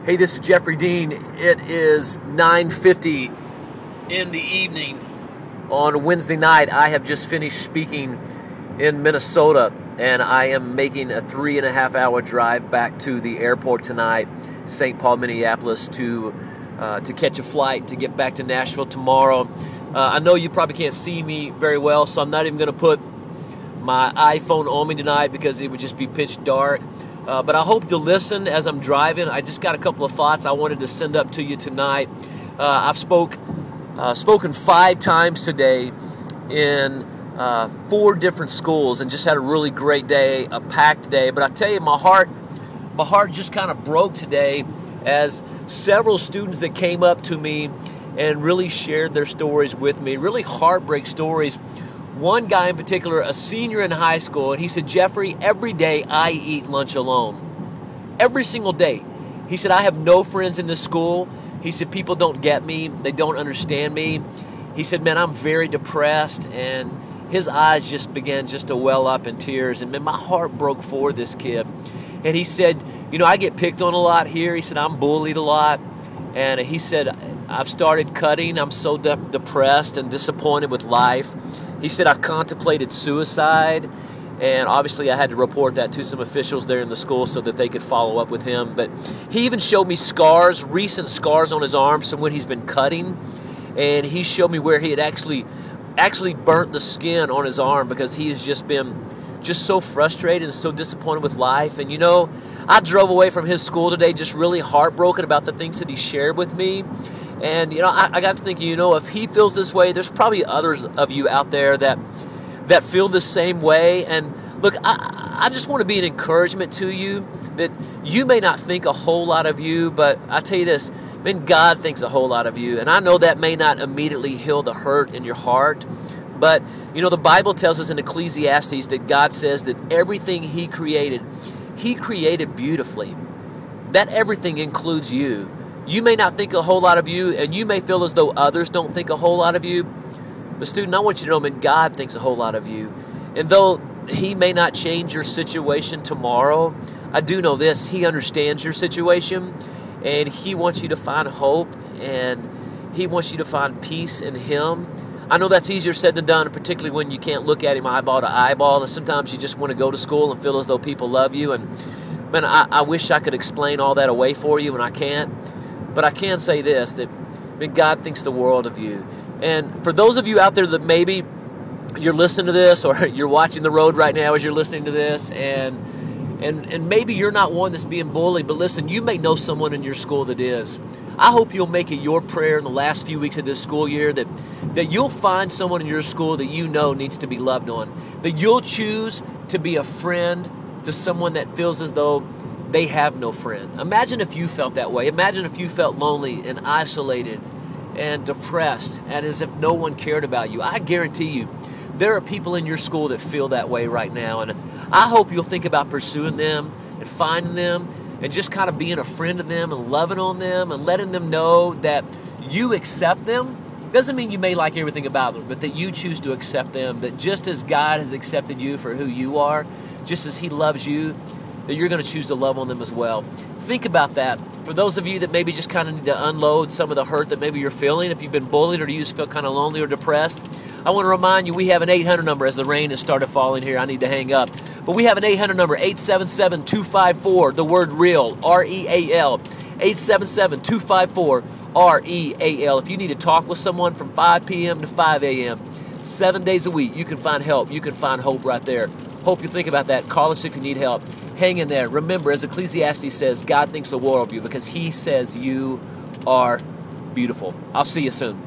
Hey, this is Jeffrey Dean. It is 9:50 in the evening on Wednesday night. I have just finished speaking in Minnesota, and I am making a 3.5-hour drive back to the airport tonight, St. Paul, Minneapolis, to catch a flight to get back to Nashville tomorrow. I know you probably can't see me very well, so I'm not even going to put my iPhone on me tonight because it would just be pitch dark. But I hope you'll listen as I'm driving. I just got a couple of thoughts I wanted to send up to you tonight. I've spoken 5 times today in 4 different schools and just had a really great day, a packed day. But I tell you, my heart just kind of broke today as several students that came up to me and really shared their stories with me, really heartbreak stories. One guy in particular, a senior in high school, and he said, Jeffrey, every day I eat lunch alone. Every single day. He said, I have no friends in this school. He said, people don't get me. They don't understand me. He said, man, I'm very depressed. And his eyes just began just to well up in tears. And man, my heart broke for this kid. And he said, you know, I get picked on a lot here. He said, I'm bullied a lot. And he said, I've started cutting. I'm so depressed and disappointed with life. He said, I contemplated suicide, and obviously I had to report that to some officials there in the school so that they could follow up with him. But he even showed me scars, recent scars on his arms from when he's been cutting, and he showed me where he had actually burnt the skin on his arm because he has just been so frustrated and so disappointed with life. And you know, I drove away from his school today just really heartbroken about the things that he shared with me. And, you know, I got to thinking, you know, if he feels this way, there's probably others of you out there that feel the same way. And look, I just want to be an encouragement to you that you may not think a whole lot of you, but I tell you this, man, God thinks a whole lot of you. And I know that may not immediately heal the hurt in your heart, but, you know, the Bible tells us in Ecclesiastes that God says that everything He created beautifully. That everything includes you. You may not think a whole lot of you, and you may feel as though others don't think a whole lot of you. But student, I want you to know, man, God thinks a whole lot of you. And though He may not change your situation tomorrow, I do know this, He understands your situation, and He wants you to find hope, and He wants you to find peace in Him. I know that's easier said than done, particularly when you can't look at Him eyeball to eyeball, and sometimes you just want to go to school and feel as though people love you. And man, I wish I could explain all that away for you, and I can't. But I can say this, that God thinks the world of you. And for those of you out there that maybe you're listening to this, or you're watching the road right now as you're listening to this, and maybe you're not one that's being bullied, but listen, you may know someone in your school that is. I hope you'll make it your prayer in the last few weeks of this school year that you'll find someone in your school that you know needs to be loved on. That you'll choose to be a friend to someone that feels as though they have no friend. Imagine if you felt that way. Imagine if you felt lonely and isolated and depressed and as if no one cared about you. I guarantee you, there are people in your school that feel that way right now. And I hope you'll think about pursuing them and finding them and just kind of being a friend to them and loving on them and letting them know that you accept them. Doesn't mean you may like everything about them, but that you choose to accept them, that just as God has accepted you for who you are, just as He loves you, that you're going to choose to love on them as well. Think about that. For those of you that maybe just kind of need to unload some of the hurt that maybe you're feeling, if you've been bullied or you just feel kind of lonely or depressed, I want to remind you we have an 800 number as the rain has started falling here. I need to hang up. But we have an 800 number, 877-254, the word REAL, R-E-A-L, 877-254, REAL. If you need to talk with someone from 5 p.m. to 5 a.m., 7 days a week, you can find help. You can find hope right there. Hope you think about that. Call us if you need help. Hang in there. Remember, as Ecclesiastes says, God thinks the world of you because He says you are beautiful. I'll see you soon.